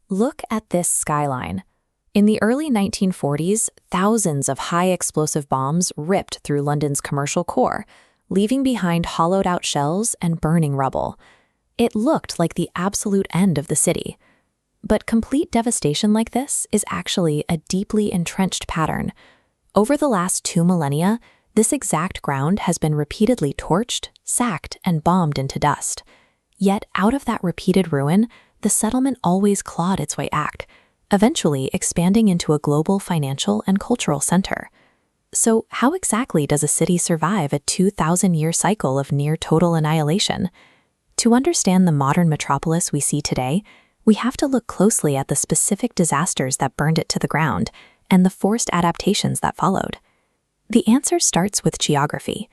Look at this skyline. In the early 1940s, thousands of high explosive bombs ripped through London's commercial core, leaving behind hollowed-out shells and burning rubble. It looked like the absolute end of the city. But complete devastation like this is actually a deeply entrenched pattern. Over the last 2 millennia, this exact ground has been repeatedly torched, sacked, and bombed into dust. Yet out of that repeated ruin, the settlement always clawed its way back, eventually expanding into a global financial and cultural center. So how exactly does a city survive a 2,000-year cycle of near-total annihilation? To understand the modern metropolis we see today, we have to look closely at the specific disasters that burned it to the ground and the forced adaptations that followed. The answer starts with geography.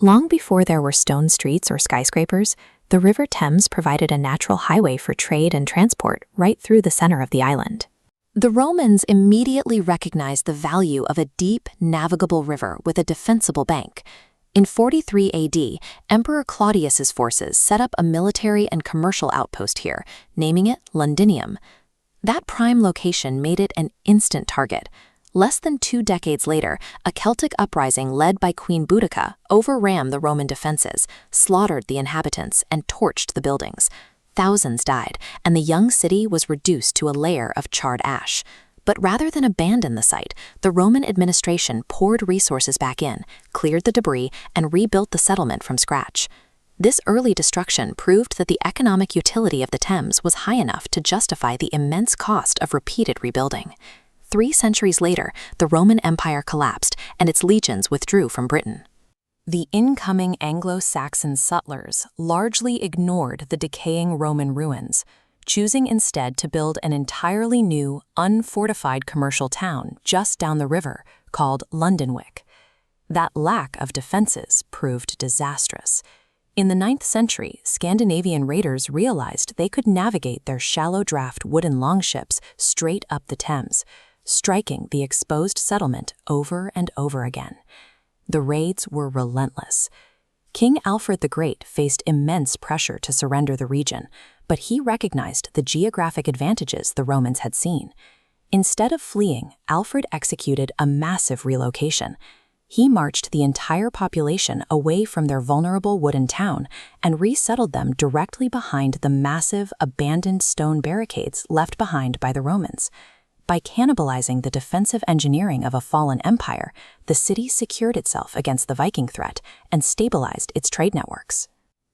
Long before there were stone streets or skyscrapers, the River Thames provided a natural highway for trade and transport right through the center of the island. The Romans immediately recognized the value of a deep, navigable river with a defensible bank. In 43 AD, Emperor Claudius's forces set up a military and commercial outpost here, naming it Londinium. That prime location made it an instant target. Less than 2 decades later, a Celtic uprising led by Queen Boudica overran the Roman defenses, slaughtered the inhabitants, and torched the buildings. Thousands died, and the young city was reduced to a layer of charred ash. But rather than abandon the site, the Roman administration poured resources back in, cleared the debris, and rebuilt the settlement from scratch. This early destruction proved that the economic utility of the Thames was high enough to justify the immense cost of repeated rebuilding. 3 centuries later, the Roman Empire collapsed and its legions withdrew from Britain. The incoming Anglo-Saxon settlers largely ignored the decaying Roman ruins, choosing instead to build an entirely new, unfortified commercial town just down the river called Londonwick. That lack of defenses proved disastrous. In the 9th century, Scandinavian raiders realized they could navigate their shallow-draft wooden longships straight up the Thames, striking the exposed settlement over and over again. The raids were relentless. King Alfred the Great faced immense pressure to surrender the region, but he recognized the geographic advantages the Romans had seen. Instead of fleeing, Alfred executed a massive relocation. He marched the entire population away from their vulnerable wooden town and resettled them directly behind the massive, abandoned stone barricades left behind by the Romans. By cannibalizing the defensive engineering of a fallen empire, the city secured itself against the Viking threat and stabilized its trade networks.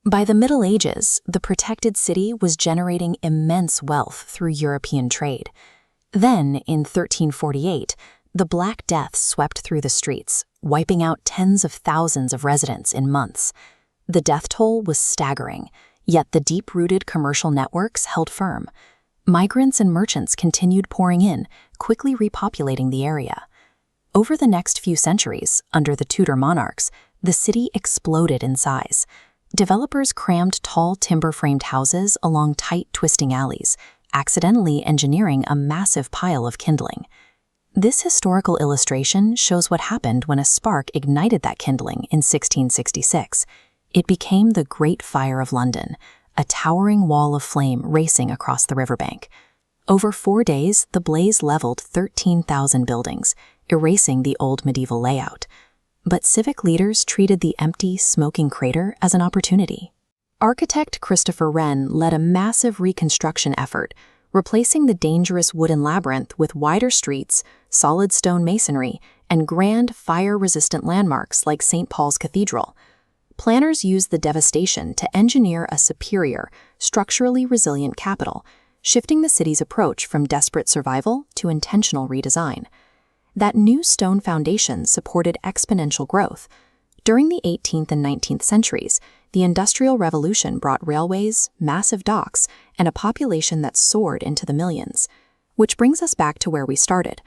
By the Middle Ages, the protected city was generating immense wealth through European trade. Then, in 1348, the Black Death swept through the streets, wiping out tens of thousands of residents in months. The death toll was staggering, yet the deep-rooted commercial networks held firm. Migrants and merchants continued pouring in, quickly repopulating the area. Over the next few centuries, under the Tudor monarchs, the city exploded in size. Developers crammed tall timber-framed houses along tight, twisting alleys, accidentally engineering a massive pile of kindling. This historical illustration shows what happened when a spark ignited that kindling in 1666. It became the Great Fire of London, a towering wall of flame racing across the riverbank. Over 4 days, the blaze leveled 13,000 buildings, erasing the old medieval layout. But civic leaders treated the empty, smoking crater as an opportunity. Architect Christopher Wren led a massive reconstruction effort, replacing the dangerous wooden labyrinth with wider streets, solid stone masonry, and grand, fire-resistant landmarks like St. Paul's Cathedral. Planners used the devastation to engineer a superior, structurally resilient capital, shifting the city's approach from desperate survival to intentional redesign. That new stone foundation supported exponential growth. During the 18th and 19th centuries, the Industrial Revolution brought railways, massive docks, and a population that soared into the millions. Which brings us back to where we started.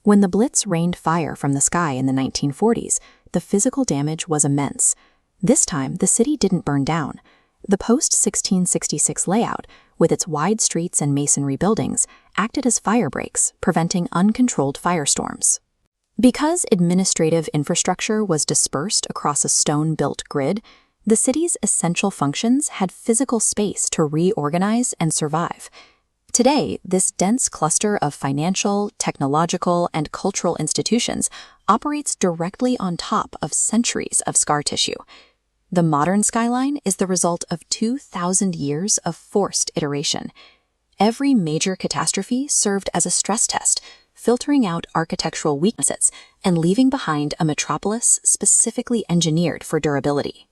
When the Blitz rained fire from the sky in the 1940s, the physical damage was immense. This time, the city didn't burn down. The post-1666 layout, with its wide streets and masonry buildings, acted as fire breaks, preventing uncontrolled firestorms. Because administrative infrastructure was dispersed across a stone-built grid, the city's essential functions had physical space to reorganize and survive. Today, this dense cluster of financial, technological, and cultural institutions operates directly on top of centuries of scar tissue. The modern skyline is the result of 2,000 years of forced iteration. Every major catastrophe served as a stress test, filtering out architectural weaknesses and leaving behind a metropolis specifically engineered for durability.